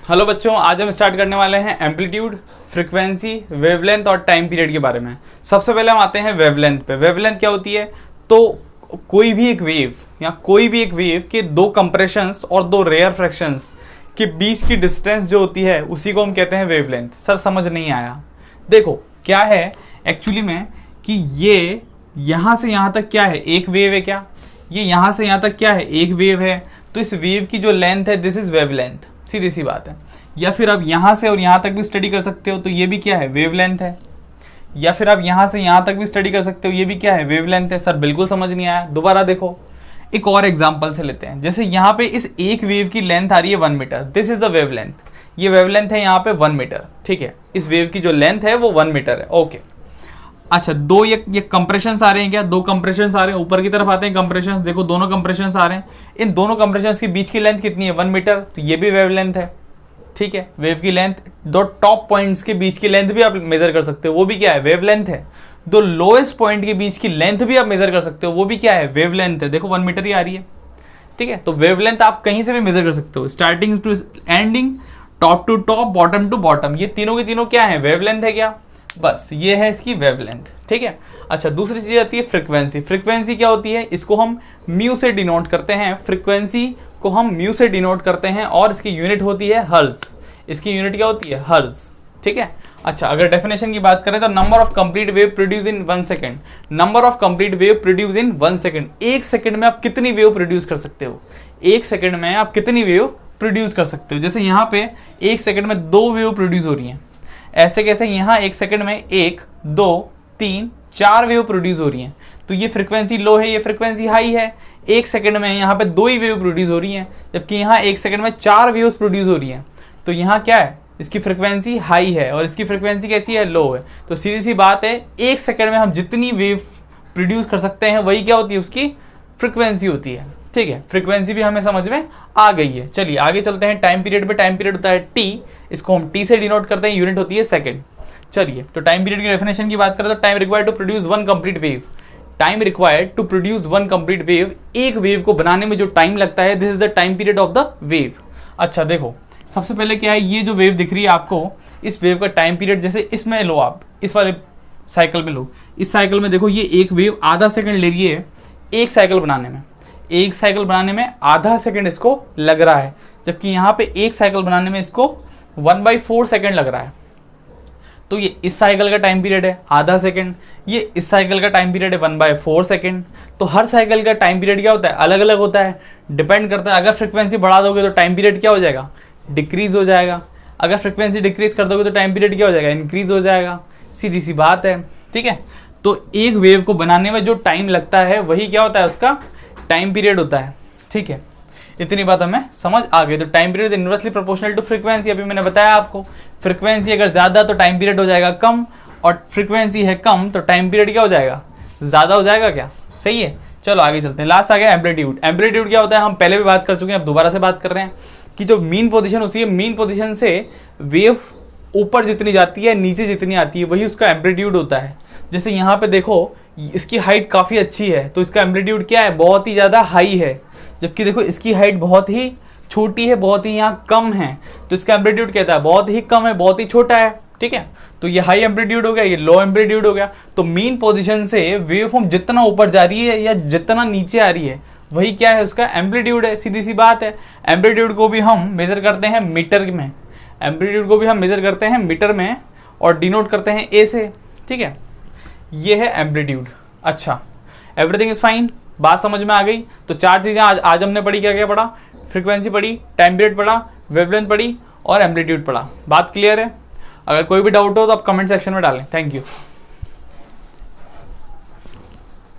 Hello बच्चों, आज हम स्टार्ट करने वाले हैं एम्पलीट्यूड, फ्रीक्वेंसी, वेवलेंथ और टाइम पीरियड के बारे में। सबसे पहले हम आते हैं वेवलेंथ पे। वेवलेंथ क्या होती है? तो कोई भी एक वेव के दो कंप्रेशंस और दो रेयर फ्रैक्शंस के बीच की डिस्टेंस जो होती है उसी को हम कहते हैं वेवलेंथ। सर समझ नहीं आया। देखो क्या है एक्चुअली में कि ये यहाँ से यहाँ तक क्या है, एक वेव है क्या? ये यहाँ से यहाँ तक क्या है, एक वेव है। तो इस वेव की जो लेंथ है दिस इज वेवलेंथ, सीधी सी बात है। या फिर आप यहाँ से और यहाँ तक भी स्टडी कर सकते हो, तो ये भी क्या है, वेवलेंथ है। या फिर आप यहाँ से यहाँ तक भी स्टडी कर सकते हो, ये भी क्या है, वेवलेंथ है। सर बिल्कुल समझ नहीं आया, दोबारा देखो। एक और एग्जांपल से लेते हैं। जैसे यहाँ पे इस एक वेव की लेंथ आ रही है 1 metre, this is the wavelength. ये वेवलेंथ है यहाँ पे 1 मीटर, ठीक है। इस वेव की जो लेंथ है वो 1 मीटर है, ओके। अच्छा, दो ये कंप्रेशंस आ रहे हैं क्या? दो कंप्रेशंस आ रहे हैं, ऊपर की तरफ आते हैं कंप्रेशंस। देखो दोनों कंप्रेशंस आ रहे हैं। इन दोनों कंप्रेशंस के बीच की लेंथ कितनी है? 1 मीटर। तो ये भी वेवलेंथ है, ठीक है। वेव की लेंथ, दो टॉप पॉइंट्स के बीच की लेंथ भी आप मेजर कर सकते हो, वो भी क्या है, वेवलेंथ है। दो लोएस्ट पॉइंट के बीच की लेंथ भी आप मेजर कर सकते हो, वो भी क्या है, वेवलेंथ है। देखो 1 मीटर ही आ रही है, ठीक है। तो वेवलेंथ आप कहीं से भी मेजर कर सकते हो, starting to ending, top to top, bottom to bottom. ये तीनों के तीनों क्या है, वेवलेंथ है क्या? बस ये है इसकी वेवलेंथ, ठीक है। अच्छा, दूसरी चीज आती है फ्रीक्वेंसी। फ्रीक्वेंसी क्या होती है? इसको हम म्यू से डिनोट करते हैं। फ्रीक्वेंसी को हम म्यू से डिनोट करते हैं और इसकी यूनिट होती है हर्ज। इसकी यूनिट क्या होती है, हर्ज, ठीक है। अच्छा, अगर डेफिनेशन की बात करें तो number of complete wave produce in 1 second. Number of complete wave produce in 1 second. एक सेकंड में आप कितनी वेव प्रोड्यूस कर सकते हो? एक सेकंड में आप कितनी वेव प्रोड्यूस कर सकते हो? जैसे यहाँ पे एक सेकंड में 2 वेव प्रोड्यूस हो रही हैं। ऐसे कैसे? यहाँ एक सेकंड में 1, 2, 3, 4 वेव प्रोड्यूस हो रही हैं। तो ये फ्रीक्वेंसी लो है, ये फ्रीक्वेंसी हाई है। एक सेकंड में यहाँ पे 2 ही वेव प्रोड्यूस हो रही हैं, जबकि यहाँ एक सेकंड में 4 वेव्स प्रोड्यूस हो रही हैं। तो यहाँ क्या है, इसकी फ्रीक्वेंसी हाई है और इसकी फ्रीक्वेंसी कैसी है, लो है। तो सीधी सी बात है, एक सेकंड में हम जितनी वेव प्रोड्यूस कर सकते हैं वही क्या होती है, उसकी फ्रीक्वेंसी होती है, ठीक है। फ्रीक्वेंसी भी हमें समझ में आ गई है। चलिए आगे चलते हैं टाइम पीरियड पे। टाइम पीरियड होता है टी, इसको हम टी से डिनोट करते हैं, यूनिट होती है सेकंड। चलिए, तो टाइम पीरियड की डेफिनेशन की बात करें तो time required to produce 1 complete wave. Time required to produce 1 complete wave. एक वेव को बनाने में जो टाइम लगता है, this is the time period of the wave. अच्छा देखो, सबसे पहले क्या है, ये जो वेव दिख रही है आपको, इस वेव का टाइम पीरियड जैसे इसमें लो, आप इस वाले साइकिल में लो। इस साइकिल में देखो, ये एक वेव आधा सेकंड ले रही है एक साइकिल बनाने में। एक साइकिल बनाने में आधा सेकंड इसको लग रहा है, जबकि यहाँ पे एक साइकिल बनाने में इसको 1/4 सेकंड लग रहा है। तो ये इस साइकिल का टाइम पीरियड है आधा सेकंड, ये इस साइकिल का टाइम पीरियड है 1/4 सेकंड। तो हर साइकिल का टाइम पीरियड क्या होता है, अलग अलग होता है, डिपेंड करता है। अगर फ्रीक्वेंसी बढ़ा दोगे तो टाइम पीरियड क्या हो जाएगा, डिक्रीज हो जाएगा। अगर फ्रीक्वेंसी डिक्रीज कर दोगे तो टाइम पीरियड क्या हो जाएगा, इंक्रीज हो जाएगा। सीधी सी बात है, ठीक है। तो एक वेव को बनाने में जो टाइम लगता है वही क्या होता है, उसका टाइम पीरियड होता है, ठीक है। इतनी बात हमें समझ आ गई। तो time period is inversely proportional to frequency. अभी मैंने बताया आपको, फ्रीक्वेंसी अगर ज्यादा तो टाइम पीरियड हो जाएगा कम, और फ्रीक्वेंसी है कम तो टाइम पीरियड क्या हो जाएगा, ज्यादा हो जाएगा। क्या सही है? चलो आगे चलते हैं। लास्ट आ गया एम्पलीट्यूड। एम्पलीट्यूड क्या होता है, हम पहले भी बात कर चुके हैं, अब दोबारा से बात कर रहे हैं कि जो मीन पोजीशन होती है, मीन पोजीशन से वेव ऊपर जितनी जाती है नीचे जितनी आती है वही उसका एम्पलीट्यूड होता है। जैसे यहाँ पे देखो, इसकी हाइट काफ़ी अच्छी है तो इसका एम्पलीट्यूड क्या है, बहुत ही ज़्यादा हाई है। जबकि देखो इसकी हाइट बहुत ही छोटी है, बहुत ही यहाँ कम है, तो इसका एम्पलीट्यूड कहता है बहुत ही कम है, बहुत ही छोटा है, ठीक है। तो ये हाई एम्पलीट्यूड हो गया, ये लो एम्पलीट्यूड हो गया। तो मीन पोजीशन से वेव फॉर्म जितना ऊपर जा रही है या जितना नीचे आ रही है वही क्या है, उसका एम्पलीट्यूड है। सीधी सी बात है। एम्पलीट्यूड को भी हम मेजर करते हैं मीटर में, एम्पलीट्यूड को भी हम मेजर करते हैं मीटर में और डिनोट करते हैं ए से, ठीक है। ये है एम्पलीट्यूड। अच्छा, एवरीथिंग इज फाइन, बात समझ में आ गई। तो 4 चीज़ें आज हमने पढ़ी। क्या क्या पढ़ा, फ्रीक्वेंसी पढ़ी, टाइम पीरियड पढ़ा, वेवलेंथ पढ़ी और एम्पलीट्यूड पढ़ा। बात क्लियर है? अगर कोई भी डाउट हो तो आप कमेंट सेक्शन में डालें। Thank you.